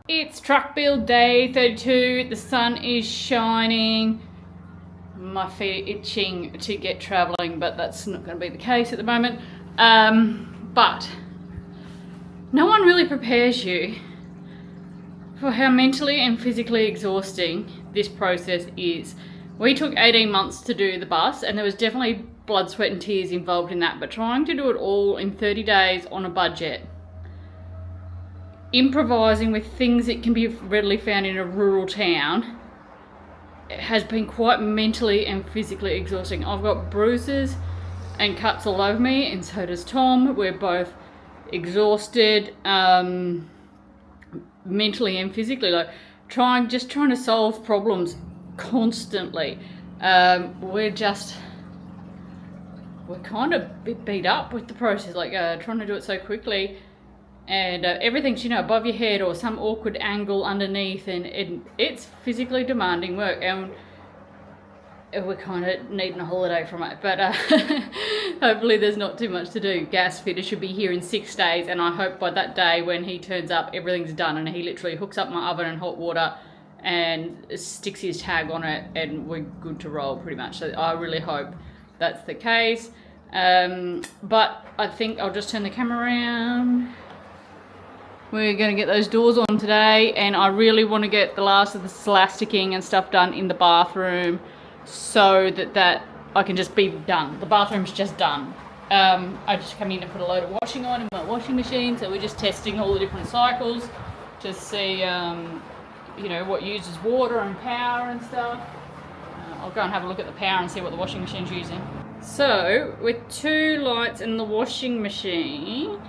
It's truck build day 32. The sun is shining. My feet are itching to get travelling, but that's not going to be the case at the moment. But no one really prepares you for how mentally and physically exhausting this process is. We took 18 months to do the bus, and there was definitely blood, sweat and tears involved in that, but trying to do it all in 30 days on a budget, improvising with things that can be readily found in a rural town, it has been quite mentally and physically exhausting. I've got bruises and cuts all over me, and so does Tom. We're both exhausted, mentally and physically, like trying to solve problems constantly. We're kind of a bit beat up with the process, like trying to do it so quickly, and everything's above your head or some awkward angle underneath, and it's physically demanding work, and we're kind of needing a holiday from it, but hopefully there's not too much to do. Gas fitter should be here in 6 days, and I hope by that day when he turns up everything's done, and he literally hooks up my oven and hot water and sticks his tag on it and we're good to roll pretty much. So I really hope that's the case, but I think I'll just turn the camera around. We're going to get those doors on today, and I really want to get the last of the elasticing and stuff done in the bathroom so that I can just be done. The bathroom's just done. I just come in and put a load of washing on in my washing machine, so we're just testing all the different cycles to see what uses water and power and stuff. I'll go and have a look at the power and see what the washing machine's using. So with 2 lights in the washing machine,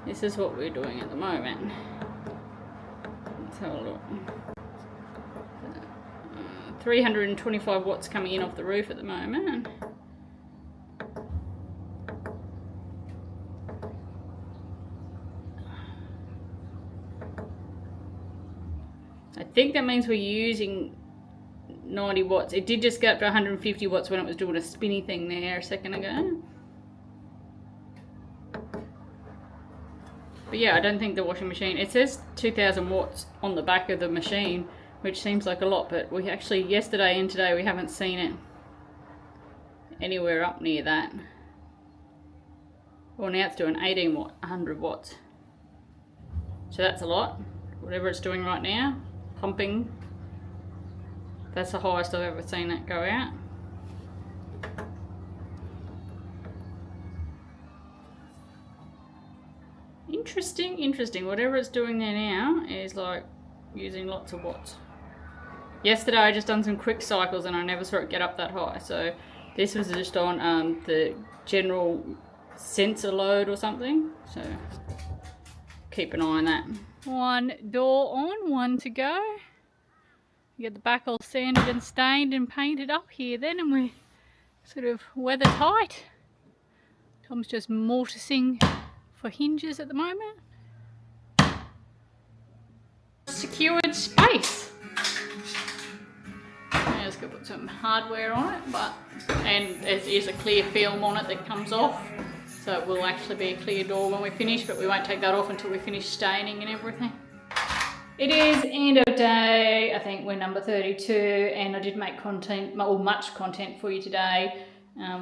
this is what we're doing at the moment. Let's have a look. 325 watts coming in off the roof at the moment. I think that means we're using 90 watts. It did just get up to 150 watts when it was doing a spinny thing there a second ago. But yeah, I don't think the washing machine, it says 2000 watts on the back of the machine, which seems like a lot, but we actually, yesterday and today, we haven't seen it anywhere up near that. Well, now it's doing 100 watts. So that's a lot. Whatever it's doing right now, pumping. That's the highest I've ever seen that go out. Interesting. Whatever it's doing there now is like using lots of watts. Yesterday I just done some quick cycles and I never saw it get up that high. So this was just on the general sensor load or something. So keep an eye on that. 1 door on, 1 to go. You get the back all sanded and stained and painted up here then, and we're sort of weather tight. Tom's just mortising for hinges at the moment. Secured space. I'm just going to put some hardware on it, and there is a clear film on it that comes off, so it will actually be a clear door when we finish, but we won't take that off until we finish staining and everything. It is end of day. I think we're number 32, and I did make much content for you today.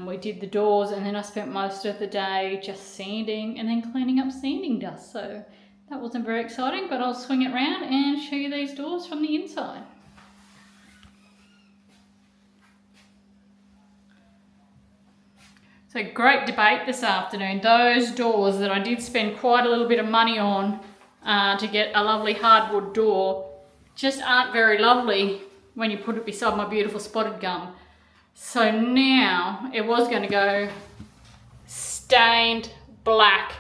We did the doors, and then I spent most of the day just sanding and then cleaning up sanding dust. So that wasn't very exciting, but I'll swing it round and show you these doors from the inside. So great debate this afternoon. Those doors that I did spend quite a little bit of money on to get a lovely hardwood door just aren't very lovely when you put it beside my beautiful spotted gum. So now it was going to go stained black,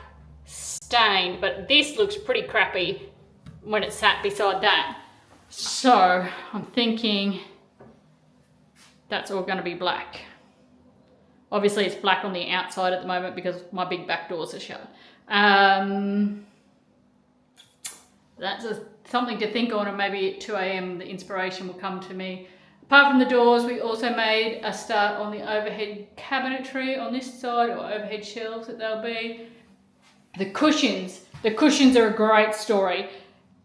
stained, but this looks pretty crappy when it's sat beside that. So I'm thinking that's all going to be black. Obviously it's black on the outside at the moment because my big back doors are shut. That's something to think on, and maybe at 2 AM the inspiration will come to me. Apart from the doors, we also made a start on the overhead cabinetry on this side, or overhead shelves that they'll be. The cushions are a great story.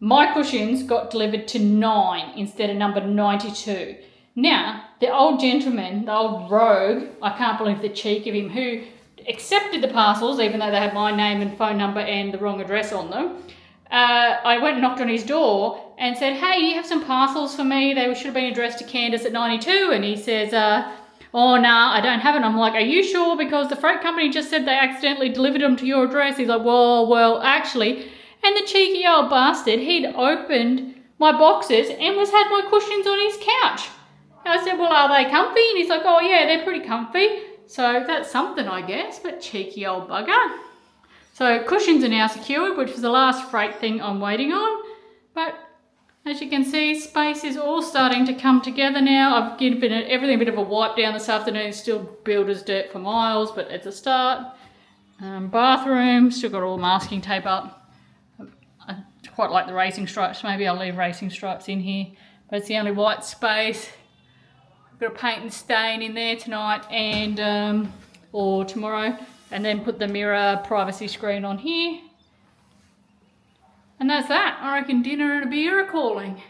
My cushions got delivered to 9 instead of number 92. Now, the old gentleman, the old rogue, I can't believe the cheek of him, who accepted the parcels even though they had my name and phone number and the wrong address on them. I went and knocked on his door and said, hey, you have some parcels for me? They should have been addressed to Candace at 92. And he says, oh, nah, I don't have it. I'm like, are you sure? Because the freight company just said they accidentally delivered them to your address. He's like, well, actually. And the cheeky old bastard, he'd opened my boxes and had my cushions on his couch. And I said, well, are they comfy? And he's like, oh, yeah, they're pretty comfy. So that's something, I guess, but cheeky old bugger. So cushions are now secured, which was the last freight thing I'm waiting on. But as you can see, space is all starting to come together now. I've given everything a bit of a wipe down this afternoon. It's still builder's dirt for miles, but it's a start. Bathroom, still got all the masking tape up. I quite like the racing stripes. Maybe I'll leave racing stripes in here, but it's the only white space. I've got a paint and stain in there tonight and or tomorrow, and then put the mirror privacy screen on here. And that's that. I reckon dinner and a beer are calling.